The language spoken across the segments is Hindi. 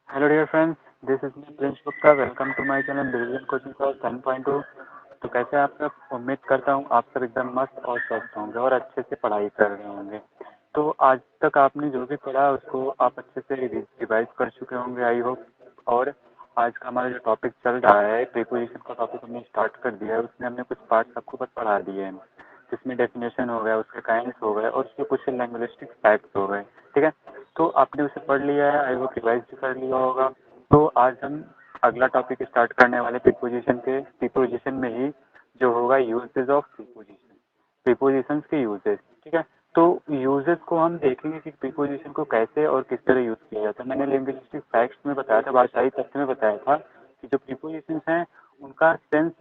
Hello dear friends, this is me Prince Gupta. Welcome to my channel brilliant coaching class 10.2। तो कैसे आप सब? उम्मीद करता हूँ आप सब एकदम मस्त और स्वस्थ होंगे और अच्छे से पढ़ाई कर रहे होंगे। तो आज तक आपने जो भी पढ़ा उसको आप अच्छे से रिवाइज कर चुके होंगे, आई होप। और आज का हमारा जो टॉपिक चल रहा है, प्रीपोजिशन का टॉपिक हमने स्टार्ट कर दिया है। उसमें हमने कुछ पार्ट्स आपको बस पढ़ा दिए हैं, जिसमें डेफिनेशन हो गया, उसके काइंड्स हो गए और उसके कुछ लैंग्विस्टिक फैक्ट्स हो गए। ठीक है, तो आपने उसे पढ़ लिया है, आई होप रिवाइज भी कर लिया होगा। तो आज हम अगला टॉपिक स्टार्ट करने वाले प्रीपोजिशन में ही जो होगा यूजेस ऑफ प्रीपोजिशन, प्रीपोजिशंस के यूजेस। ठीक है, तो यूजेस को हम देखेंगे कि प्रीपोजिशन को कैसे और किस तरह यूज किया जाता है। मैंने लिंग्विस्टिक फैक्ट्स में बताया था, भाषाई तथ्य में बताया था कि जो प्रीपोजिशंस हैं उनका सेंस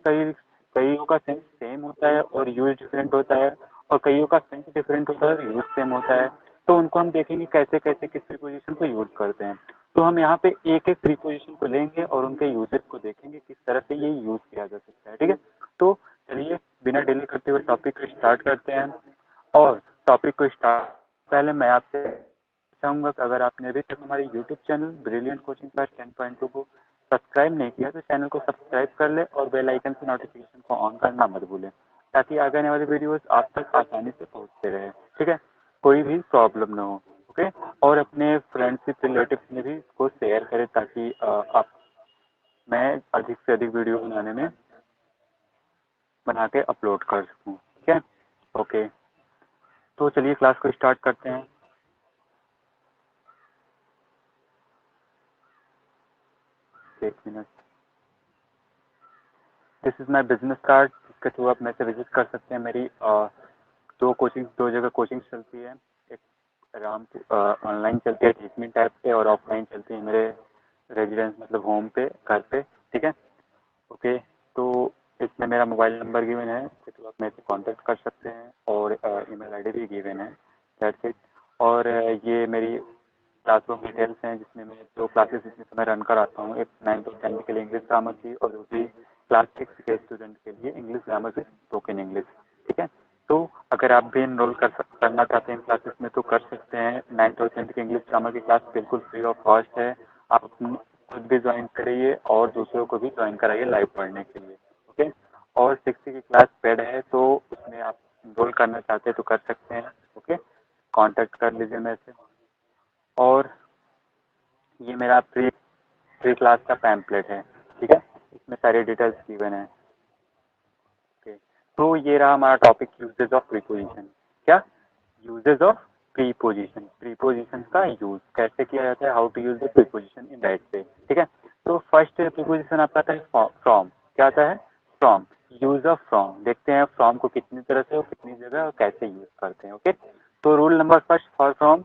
कईयों का सेंस सेम होता है और यूज डिफरेंट होता है, और कईयों का सेंस डिफरेंट होता है और यूज सेम होता है। तो उनको हम देखेंगे कैसे कैसे किस प्रीपोजिशन को यूज करते हैं। तो हम यहाँ पे एक एक प्रीपोजिशन को लेंगे और उनके यूजेस को देखेंगे किस तरह से ये यूज किया जा सकता है। ठीक है, तो चलिए बिना डिले करते हुए टॉपिक को स्टार्ट करते हैं। और टॉपिक को स्टार्ट पहले मैं आपसे चाहूँगा कि अगर आपने अभी तक हमारे YouTube channel brilliant coaching class 10.2 को सब्सक्राइब नहीं किया तो चैनल को सब्सक्राइब कर ले और बेल आइकन से नोटिफिकेशन को ऑन करना मत भूलें, ताकि आगे आने वाली वीडियोस आप तक आसानी से पहुंचते रहे। ठीक है, कोई भी प्रॉब्लम ना हो। ओके, और अपने फ्रेंड्स रिलेटिव्स में भी इसको शेयर करें, ताकि आप मैं अधिक से अधिक वीडियो बनाने में बना के अपलोड कर सकूँ। ठीक है, ओके, तो चलिए क्लास को स्टार्ट करते हैं। एक minute, this is my business card, जिसके थ्रू आप मेरे से विजिट कर सकते हैं। मेरी दो जगह कोचिंग चलती है। एक राम ऑनलाइन चलती है टीचमेंट टाइप पे, और ऑफलाइन चलती है मेरे रेजिडेंस मतलब होम पे, घर पे। ठीक है, ओके, तो इसमें मेरा मोबाइल नंबर गिवन है, इसके थ्रू आप मेरे से कॉन्टेक्ट कर सकते हैं, और ईमेल आईडी भी गिवन है। That's it. और ये मेरी क्लासरूम डिटेल्स हैं, जिसमें मैं दो क्लासेस इसमें समय रन कराता हूँ। एक 9th और 10th के लिए इंग्लिश ग्रामर की, और दूसरी क्लास 6 के स्टूडेंट के लिए English grammar with spoken English. ठीक है, तो अगर आप भी इनरोल करना चाहते हैं इन क्लासेस में तो कर सकते हैं। 9th और 10th के इंग्लिश ग्रामर की क्लास बिल्कुल फ्री ऑफ कॉस्ट है। आप खुद भी ज्वाइन करिए और दूसरों को भी ज्वाइन कराइए लाइव पढ़ने के लिए। ओके, और 6 की क्लास पेड है, तो उसमें आप इनरोल करना चाहते हैं तो कर सकते हैं। ओके, कांटेक्ट कर लीजिए मेरे से। और ये मेरा प्री प्री क्लास का पैम्पलेट है। ठीक है, इसमें सारी डिटेल्स गिवन है। ओके, तो ये रहा हमारा टॉपिक, यूजेज ऑफ प्रीपोजिशन। क्या? यूजेज ऑफ प्रीपोजिशन, प्रीपोजिशन का यूज कैसे किया जाता है, how to use the preposition in that way. ठीक है, तो फर्स्ट प्रीपोजिशन आपका आता है फ्रॉम। क्या आता है? फ्रॉम। यूज ऑफ फ्रॉम देखते हैं, फ्रॉम को कितनी तरह से और कितनी जगह और कैसे यूज करते हैं। ओके, तो rule number first for from,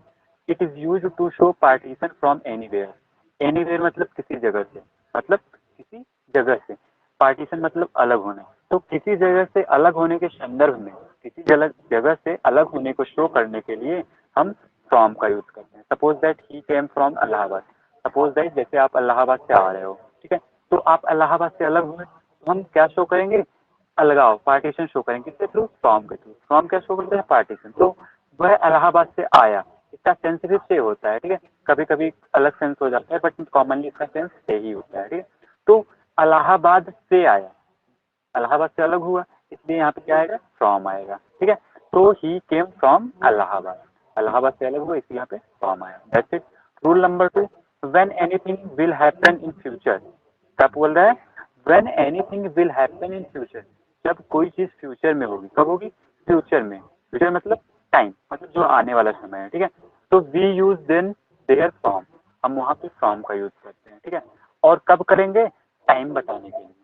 it is use to show partition from anywhere. Anywhere मतलब किसी जगह से, मतलब किसी जगह से। पार्टीशन मतलब अलग होना। तो किसी जगह से अलग होने के संदर्भ में, किसी जगह से अलग होने को शो करने के लिए हम फ्रॉम का यूज करते हैं। Suppose that he came from Allahabad. Suppose that जैसे आप इलाहाबाद से आ रहे हो, ठीक है, तो आप इलाहाबाद से अलग हुए, तो हम क्या शो करेंगे? अलगाव, पार्टीशन शो करेंगे। किसके थ्रू? फ्रॉम के थ्रू। फ्रॉम क्या शो करते हैं? पार्टीशन। तो वह इलाहाबाद से आया, इसका सेंस भी से होता है। ठीक है, कभी कभी अलग सेंस हो जाता है, बट कॉमनली इसका सेंस से ही होता है। ठीक है, तो इलाहाबाद से आया, इलाहाबाद से अलग हुआ, इसलिए यहाँ पे क्या आएगा? फ्रॉम आएगा। ठीक है, तो ही केम फ्रॉम इलाहाबाद, इलाहाबाद से अलग हुआ इसलिए यहाँ पे फ्रॉम आया। That's it. Rule number 2, when anything will happen in future. क्या बोल रहा है? When anything will happen in future, जब कोई चीज फ्यूचर में होगी। कब होगी? फ्यूचर में। फ्यूचर मतलब टाइम, मतलब जो आने वाला समय है। ठीक है, तो we use then there from, हम वहाँ पे फ्रॉम का यूज करते हैं। ठीक है, और कब करेंगे? टाइम बताने के लिए।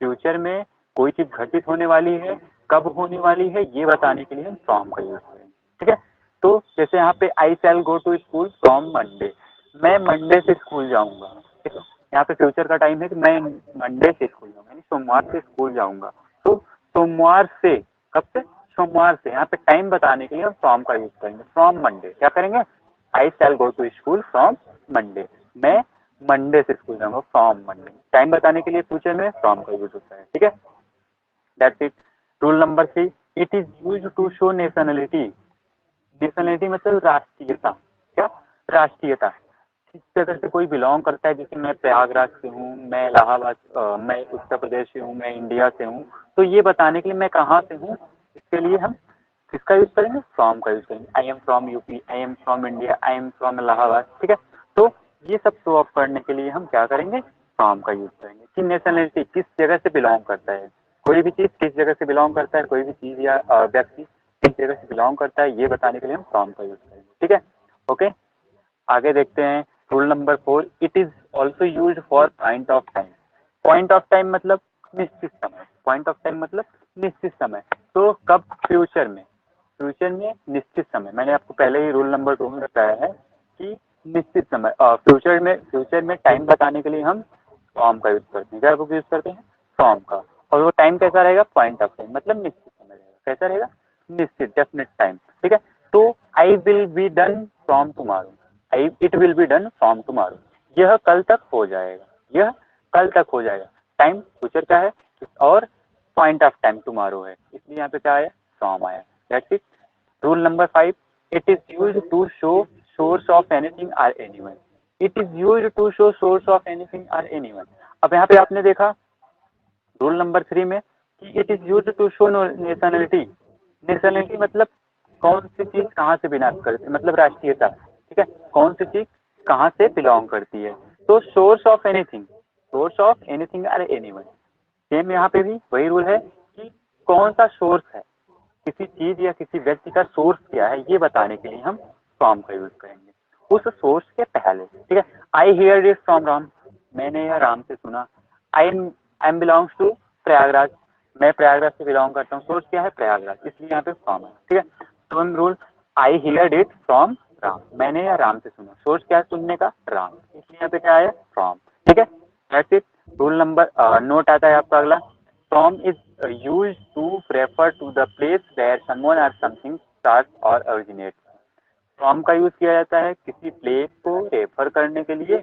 फ्यूचर में कोई चीज घटित होने वाली है, कब होने वाली है, ये बताने के लिए हम फ्रॉम का यूज करेंगे। ठीक है, तो जैसे यहाँ पे I shall go to school from Monday, मैं मंडे से स्कूल जाऊंगा। ठीक है, यहाँ पे फ्यूचर का टाइम है कि मैं मंडे से स्कूल जाऊंगा, यानी सोमवार से स्कूल जाऊंगा। तो सोमवार से, कब से? सोमवार से। यहाँ पे टाइम बताने के लिए हम फ्रॉम का यूज करेंगे। फ्रॉम मंडे क्या करेंगे? I shall go to school from Monday, मैं मंडे से स्कूल जाऊंगा। फ्रॉम मंडे, टाइम बताने के लिए फ्यूचर में फ्रॉम का यूज होता है। ठीक है, that's it. Rule number 3, it is use to show nationality. Nationality मतलब राष्ट्रीयता। क्या? राष्ट्रीयता। किस जगह से कोई बिलोंग करता है, जैसे मैं प्रयागराज से हूँ, मैं इलाहाबाद, मैं उत्तर प्रदेश से हूँ, मैं इंडिया से हूँ, तो ये बताने के लिए मैं कहाँ से हूँ, इसके लिए हम किसका यूज करेंगे, फ्रॉम का यूज करेंगे। I am from UP, I am from India, I am from Allahabad, ठीक है। तो ये सब शो ऑफ करने के लिए हम क्या करेंगे, फ्रॉम का यूज करेंगे। कि नेशनलिटी किस जगह से बिलोंग करता है, कोई भी चीज किस जगह से बिलोंग करता है, कोई भी चीज या व्यक्ति किस जगह से बिलोंग करता है, ये बताने के लिए हम फ्रॉम का यूज करेंगे, ठीक है। ओके, आगे देखते हैं। Rule number 4, it is also use for point of time. Point of time मतलब निश्चित समय, पॉइंट ऑफ टाइम मतलब निश्चित समय। तो कब, फ्यूचर में, फ्यूचर में निश्चित समय। मैंने आपको पहले ही रूल नंबर 2 में बताया है कि निश्चित समय, फ्यूचर में टाइम बताने के लिए हम फॉर्म का यूज करते हैं। क्या यूज करते हैं, फॉर्म का। और वो टाइम कैसा रहेगा, पॉइंट ऑफ टाइम मतलब निश्चित समय रहेगा। कैसा रहेगा, निश्चित, डेफिनेट टाइम, ठीक है। तो I will be done from tomorrow, it will be done from tomorrow, यह कल तक हो जाएगा, यह कल तक हो जाएगा। टाइम फ्यूचर का है और पॉइंट ऑफ टाइम टुमारो है, इसलिए यहाँ पे क्या आया, फ्रॉम आया। That's it. Rule number 5, it is used to show source of anything और anyone. It is used to show source of anything और एनीवन। अब यहाँ पे आपने देखा रूल नंबर 3 में कि it is used to show nationality. Nationality मतलब कौन सी चीज कहाँ से बिलोंग करती है, मतलब राष्ट्रीयता, ठीक है, कौन सी चीज कहाँ से बिलोंग करती है। तो source of anything, source of anything और एनीवन, सेम यहाँ पे भी वही रूल है कि कौन सा सोर्स है, किसी चीज या किसी व्यक्ति का सोर्स क्या है, ये बताने के लिए हम फ्रॉम का यूज करेंगे उस सोर्स के पहले, ठीक है। I hear this from Ram, मैंने यह राम से सुना। I am belongs to Prayagraj, मैं प्रयागराज से बिलोंग करता हूँ, सोर्स क्या है, प्रयागराज, इसलिए यहाँ पे फ्रॉम है, ठीक है। तो हम rule, I hear it from Ram, मैंने यह राम से सुना, सोर्स क्या है सुनने का, राम, इसलिए यहाँ पे क्या है, फ्रॉम, ठीक है। That's it. Rule number note आता है आपका अगला, from is used to refer to the place where someone or something starts or originates। From का यूज किया जाता है किसी प्लेस को रेफर करने के लिए,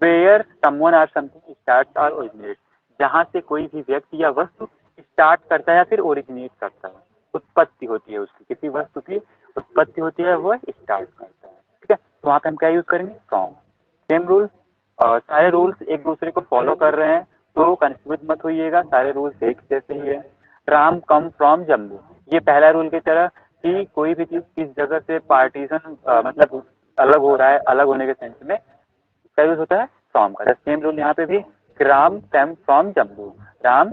वेयर समवन और समथिंग स्टार्ट और ओरिजिनेट, जहाँ से कोई भी व्यक्ति या वस्तु स्टार्ट करता है या फिर ओरिजिनेट करता है, उत्पत्ति होती है उसकी, किसी वस्तु की उत्पत्ति होती है, वो स्टार्ट करता है, ठीक है। तो वहाँ पे हम क्या यूज करेंगे, फ्रॉम। सेम रूल, सारे रूल्स एक दूसरे को फॉलो कर रहे हैं, तो कंफ्यूज मत होइएगा, सारे रूल्स एक जैसे ही है। राम कम फ्रॉम जम्मू, ये पहला रूल की तरह कि कोई भी चीज किस जगह से पार्टीशन मतलब अलग हो रहा है, अलग होने के सेंस में इसका यूज होता है फ्रॉम का। सेम रूल यहाँ पे भी, राम कैम फ्रॉम जम्मू, राम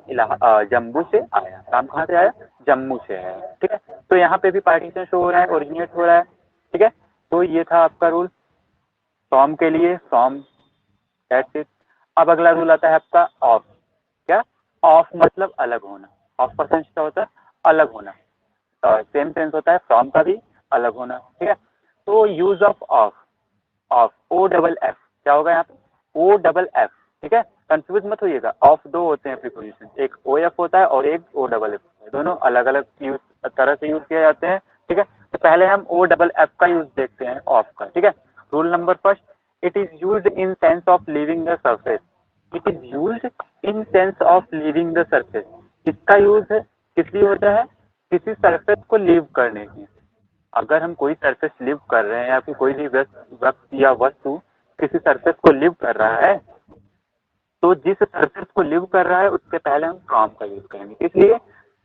जम्मू से आया, राम कहाँ से आया, जम्मू से आया, ठीक है। तो यहाँ पे भी पार्टीशन शो हो रहा है, ओरिजिनेट हो रहा है, ठीक है। तो ये था आपका रूल फ्रॉम के लिए, फ्रॉम, दैट्स इट। अब अगला रूल आता है आपका ऑफ। क्या, ऑफ मतलब अलग होना, ऑफ का सेंस क्या होता है, अलग होना। सेम सेंस होता है फ्रॉम का भी, अलग होना, ठीक है। तो use of of, of O double F, क्या होगा यहाँ पे, ओ डबल एफ, ठीक है। कंफ्यूज मत होइएगा, ऑफ दो होते हैं प्रीपोजिशन, एक ओ एफ होता है और एक ओ डबल एफ होता है, दोनों अलग अलग यूज तरह से यूज किए जाते हैं, ठीक है। तो पहले हम ओ डबल एफ का यूज देखते हैं, ऑफ का, ठीक है। Rule number first, it is use in sense of leaving the surface. It is use in sense of leaving the surface, इसका यूज है किस लिए होता है, किसी सरफेस को लीव करने की। अगर हम कोई सरफेस लिव कर रहे हैं या फिर कोई भी व्यक्ति या वस्तु किसी सरफेस को लिव कर रहा है, तो जिस सरफेस को लिव कर रहा है उसके पहले हम फ्रॉम का यूज करेंगे, इसलिए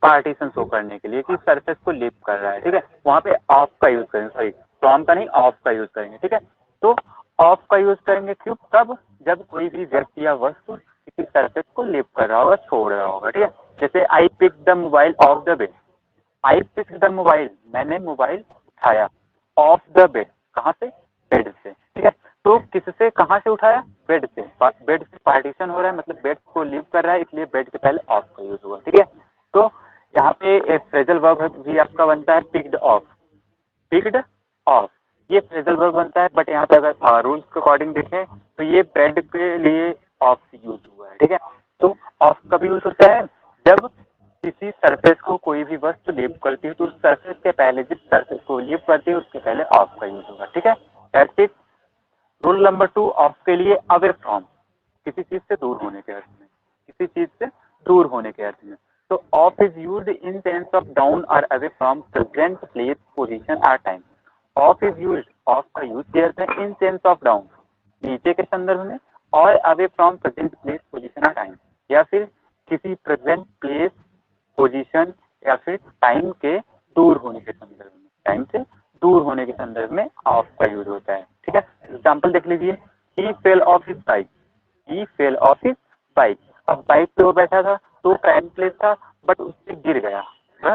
पार्टीशन शो करने के लिए कि सरफेस को लिव कर रहा है, ठीक है। वहां पे ऑफ का यूज करेंगे, सॉरी फ्रॉम का नहीं, ऑफ का यूज करेंगे, ठीक है। तो ऑफ का यूज करेंगे क्यों, तब जब कोई भी व्यक्ति या वस्तु किसी सरफेस को लिव कर रहा होगा, छोड़ रहा होगा, ठीक है। जैसे I pick the mobile of the bed, I pick the mobile, मैंने मोबाइल उठाया, ऑफ द बेड, कहाँ से, बेड से, ठीक है। तो किससे, कहाँ से उठाया, बेड से, बेड से पार्टीशन हो रहा है, मतलब बेड को लीव कर रहा है, इसलिए बेड के पहले ऑफ का यूज हुआ, ठीक है। तो यहाँ पे एक फ्रेजल वर्ब भी आपका बनता है, पिक्ड ऑफ, पिक्ड ऑफ, ये फ्रेजल वर्ब बनता है। बट यहाँ पे अगर रूल्स के अकॉर्डिंग देखें तो ये बेड के लिए ऑफ यूज हुआ है, ठीक है। तो ऑफ कब यूज होता है, जब किसी सरफेस को कोई भी वस्तु लीव करती है, तो उस सरफेस के पहले, जिस सरफेस को लीव करती है उसके पहले ऑफ का यूज होगा, ठीक है। That's it. Rule number 2, of के लिए, अवे फ्रॉम, किसी चीज से दूर होने के अर्थ में, किसी चीज से दूर होने के अर्थ में। तो off is used in sense of down और away from present place position और time. Off is used, off का यूज किया जाता है इन सेंस ऑफ डाउन, नीचे के संदर्भ में, और away from present place position और टाइम, या फिर किसी प्रेजेंट प्लेस पोजीशन या फिर टाइम के दूर होने के संदर्भ में, टाइम से दूर होने के संदर्भ में ऑफ का यूज होता है। ठीक है, एग्जाम्पल देख लीजिए, ही फेल ऑफ हिज बाइक, ही फेल ऑफ हिज बाइक। अब बाइक पे वो बैठा था तो टाइम प्लेस था, बट उससे गिर गया,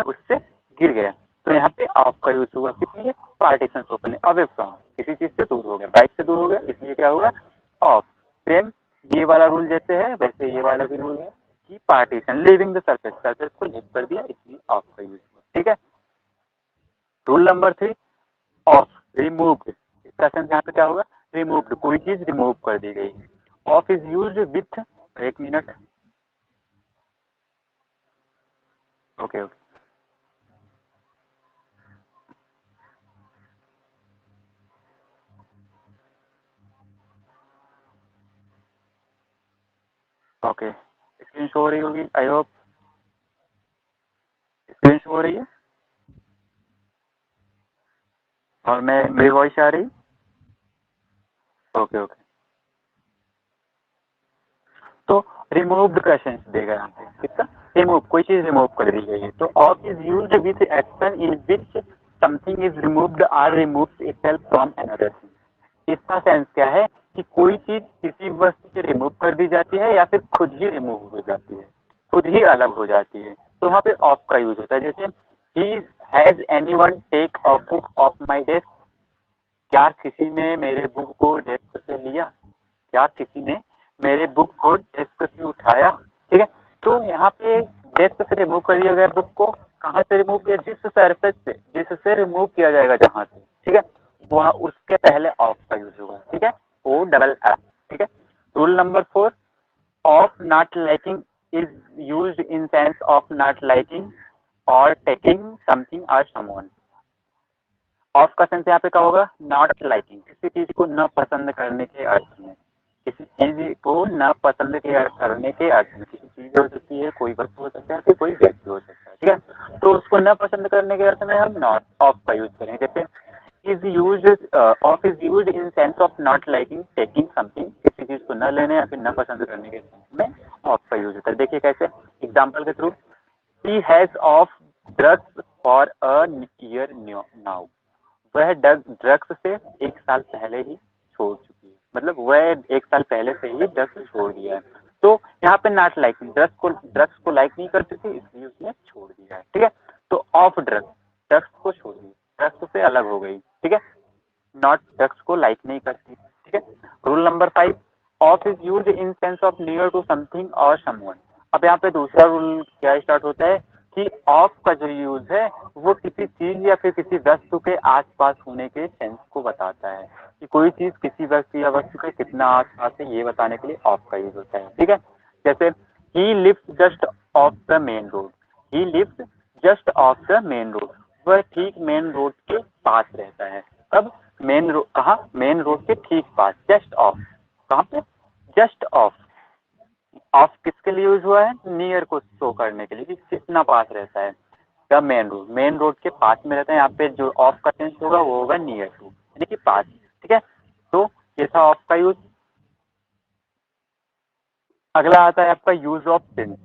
उससे गिर गया, तो यहाँ पे ऑफ का यूज हुआ, किसलिए, पार्टीशन ओपन, अवे फ्रॉम, किसी चीज से दूर हो गया, बाइक से दूर हो गया, इसलिए क्या होगा, ऑफ। सेम ये वाला रूल जैसे है वैसे ये वाला भी रूल है कि partition, living the surface, surface को लिव कर दिया, इसलिए ऑफ का यूज हुआ। ठीक है, रूल नंबर 3, ऑफ, रिमूव्ड। इसका सेंस यहाँ पे क्या होगा, रिमूव्ड, कोई चीज रिमूव कर दी गई। ऑफ इज यूज्ड विथ, एक minute, okay okay okay, screen show हो रही होगी, आई होप स्क्रीन शो हो रही है, और मैं, मेरी वॉइस आ रही, ओके ओके। तो रिमूव्ड का सेंस देगा यहाँ पे, किसका, रिमूव, कोई चीज रिमूव कर दी गई है। तो off is used with action in which something is removed और removes itself from another thing. इसका सेंस क्या है कि कोई चीज किसी वस्तु से रिमूव कर दी जाती है या फिर खुद ही रिमूव हो जाती है, खुद ही अलग हो जाती है, तो वहाँ पे ऑफ का यूज होता है। जैसे ही has anyone take a book of my desk, क्या किसी ने मेरे बुक को डेस्क से लिया, क्या किसी ने मेरे बुक को डेस्क से उठाया। ठीक है, तो यहाँ पे डेस्क से रिमूव कर दिया गया बुक को, कहाँ से रिमूव किया, जिस सरफेस से, जिससे रिमूव किया जाएगा जहाँ से, ठीक है, वहाँ उसके पहले ऑफ का यूज होगा। ठीक है, ओ डबल एफ। ठीक है, rule number 4, of not liking is used in sense of not liking और टेकिंग समथिंग और समवन। ऑफ का सेंस यहाँ पे क्या होगा, नॉट लाइकिंग, किसी चीज को न पसंद करने के अर्थ में, किसी चीज को न पसंद करने के अर्थ में, किसी चीज हो सकती है, कोई वस्तु हो सकता है, फिर कोई व्यक्ति हो सकता है। ठीक है, तो उसको न पसंद करने के अर्थ में हम नॉट, ऑफ का यूज करेंगे। जैसे is use, of is use in sense of not liking taking something, किसी चीज को न लेने या फिर न पसंद करने के सेंस में ऑफ का यूज होता है। देखिए कैसे, एग्जाम्पल के through, he has off drugs for a year now, वह ड्रग्स से एक साल पहले ही छोड़ चुकी है, मतलब वह एक साल पहले से ही ड्रग्स छोड़ दिया है। तो यहाँ पे नॉट लाइक, ड्रग्स को लाइक नहीं करती थी इसलिए उसने छोड़ दिया है। ठीक है, तो ऑफ ड्रग्स, ड्रग्स को छोड़ दी, ड्रग्स से अलग हो गई। ठीक है, नॉट, ड्रग्स को लाइक नहीं करती। ठीक है, rule number 5, of is use in sense of near to something और समवन। अब यहाँ पे दूसरा रूल क्या स्टार्ट होता है कि ऑफ का जो यूज है वो किसी चीज या फिर किसी वस्तु के आसपास होने के सेंस को बताता है, कि कोई चीज किसी व्यक्ति या वस्तु के कितना आसपास है, ये बताने के लिए ऑफ का यूज होता है। ठीक है, जैसे he lives just off the main road, he lives just off the main road, वह ठीक मेन रोड के पास रहता है। कब, मेन रोड, कहाँ, मेन रोड के ठीक पास, जस्ट ऑफ, कहाँ पे, जस्ट ऑफ। ऑफ किसके लिए यूज हुआ है, नियर को शो करने के लिए कि कितना पास रहता है, क्या, मेन रोड, मेन रोड के पास में रहता है। यहाँ पे जो ऑफ का सेंस होगा वो होगा नियर टू, यानी कि पास। ठीक है, तो ये था ऑफ का यूज। अगला आता है आपका यूज ऑफ सिंस।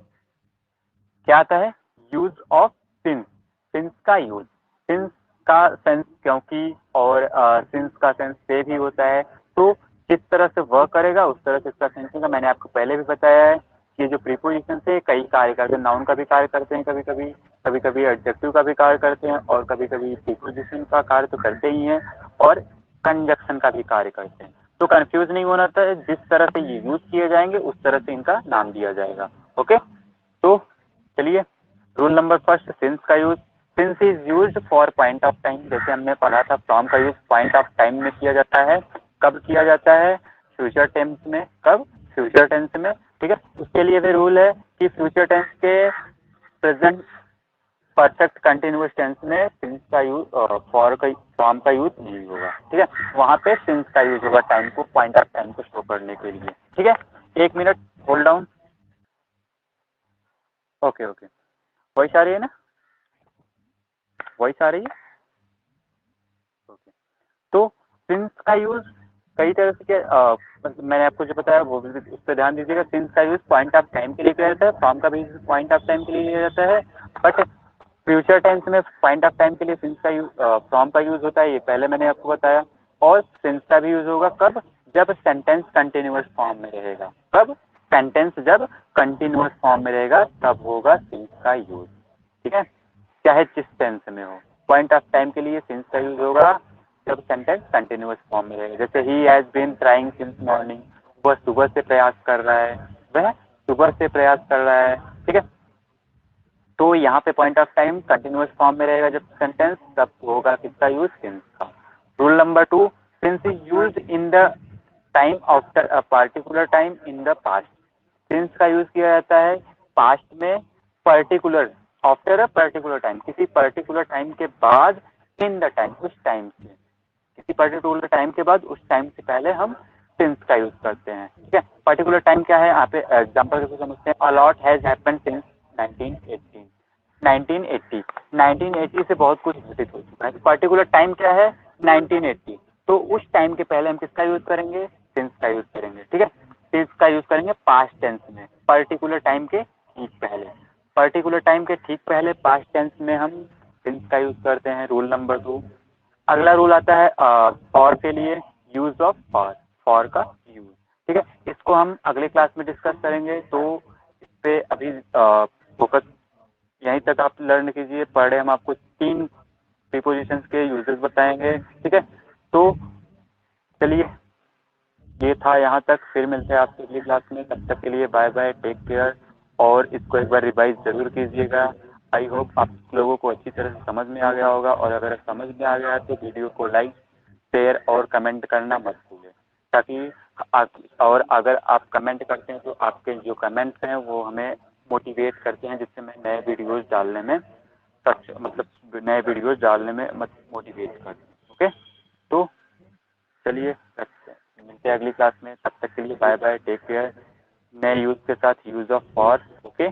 क्या आता है, यूज ऑफ सिंस, सिंस का यूज, सिंस का सेंस क्योंकि और सिंस का सेंस से भी होता है, तो किस तरह से वर्क करेगा उस तरह से इसका सेंस होगा। मैंने आपको पहले भी बताया है कि जो प्रीपोजिशन से कई कार्य करते हैं, नाउन का भी कार्य करते हैं कभी कभी, कभी कभी एडजेक्टिव का भी कार्य करते हैं, और कभी कभी प्रीपोजिशन का कार्य तो करते ही हैं, और कंजक्शन का भी कार्य करते हैं। तो कंफ्यूज नहीं होना था, जिस तरह से ये यूज किए जाएंगे उस तरह से इनका नाम दिया जाएगा। ओके, तो चलिए, रूल नंबर फर्स्ट, सिंस का use, since is used for point of time, जैसे हमने पढ़ा था फ्रॉम का यूज पॉइंट ऑफ टाइम में किया जाता है। कब किया जाता है, फ्यूचर टेंस में, कब, फ्यूचर टेंस में। ठीक है, उसके लिए भी रूल है कि फ्यूचर टेंस के प्रेजेंट परफेक्ट कंटिन्यूअस टेंस में सिंस का यूज, फॉर का, फ्रॉम का यूज नहीं होगा। ठीक है, वहां पे सिंस का यूज होगा टाइम को, पॉइंट ऑफ टाइम को शो करने के लिए। ठीक है, एक minute hold down, okay okay, voice आ रही है ना, वॉइस आ रही है, ओके। तो सिंस का यूज कई तरह से मतलब मैंने आपको जो बताया वो भी उस पर ध्यान दीजिएगा। सिंस का यूज पॉइंट ऑफ टाइम के लिए किया जाता है, फ्रॉम का भी पॉइंट ऑफ टाइम के लिए किया जाता है, बट फ्यूचर टेंस में पॉइंट ऑफ टाइम के लिए सिंस का यूज फ्रॉम का यूज होता है, ये पहले मैंने आपको बताया। और सिंस का भी यूज होगा कब, जब सेंटेंस कंटिन्यूअस फॉर्म में रहेगा। कब, सेंटेंस जब कंटिन्यूअस फॉर्म में रहेगा तब होगा सिंस का यूज, ठीक है, चाहे जिस टेंस में हो। पॉइंट ऑफ टाइम के लिए सिंस का यूज होगा जब सेंटेंस कंटिन्यूअस फॉर्म में रहेगा। जैसे ही has been trying since morning, वह सुबह से प्रयास कर रहा है, वह सुबह से प्रयास कर रहा है, ठीक है। तो यहाँ पे point of time continuous form में रहेगा जब सेंटेंस, तब होगा किसका यूज, सिंस का। Rule number 2, since is used in the time after a particular time in the past. Since का यूज किया जाता है पास्ट में, particular, after a particular time, किसी पर्टिकुलर टाइम के बाद, इन द टाइम, उस टाइम से, किसी पर्टिकुलर टाइम के बाद उस टाइम से पहले हम सिंस का यूज करते हैं, ठीक है। पर्टिकुलर टाइम क्या है, यहाँ पे एग्जांपल के समझते हैं। A lot has happened since 1980। 1980, 1980 से बहुत कुछ घटित हो चुका है। तो पर्टिकुलर टाइम क्या है, 1980। तो उस टाइम के पहले हम किसका यूज करेंगे, सिंस का यूज करेंगे, ठीक है। सिंस का यूज करेंगे पास्ट टेंस में, पर्टिकुलर टाइम के ठीक पहले। पर्टिकुलर टाइम के ठीक पहले पास्ट टेंस में हम सिंस का यूज करते हैं। Rule number 2। अगला रूल आता है फॉर के लिए, यूज ऑफ फॉर, फॉर का यूज, ठीक है। इसको हम अगले क्लास में डिस्कस करेंगे, तो इस पे अभी फोकस यहीं तक आप लर्न कीजिए। पर डे हम आपको 3 प्रीपोजिशंस के यूजेस बताएंगे, ठीक है। तो चलिए, ये था यहाँ तक, फिर मिलते हैं आपसे अगली क्लास में। तब तक के लिए बाय बाय, टेक केयर। और इसको एक बार रिवाइज जरूर कीजिएगा। आई होप आप लोगों को अच्छी तरह से समझ में आ गया होगा, और अगर समझ में आ गया है तो वीडियो को लाइक, शेयर और कमेंट करना मत भूलें, ताकि और अगर आप कमेंट करते हैं तो आपके जो कमेंट्स हैं वो हमें मोटिवेट करते हैं, जिससे मैं नए वीडियोज़ डालने में मतलब नए वीडियोज़ डालने में मोटिवेट करते हैं। ओके, तो चलिए रखते हैं, मिलते हैं अगली क्लास में। तब तक के लिए बाय बाय, टेक केयर। नए यूज के साथ यूज ऑफ फॉर। ओके।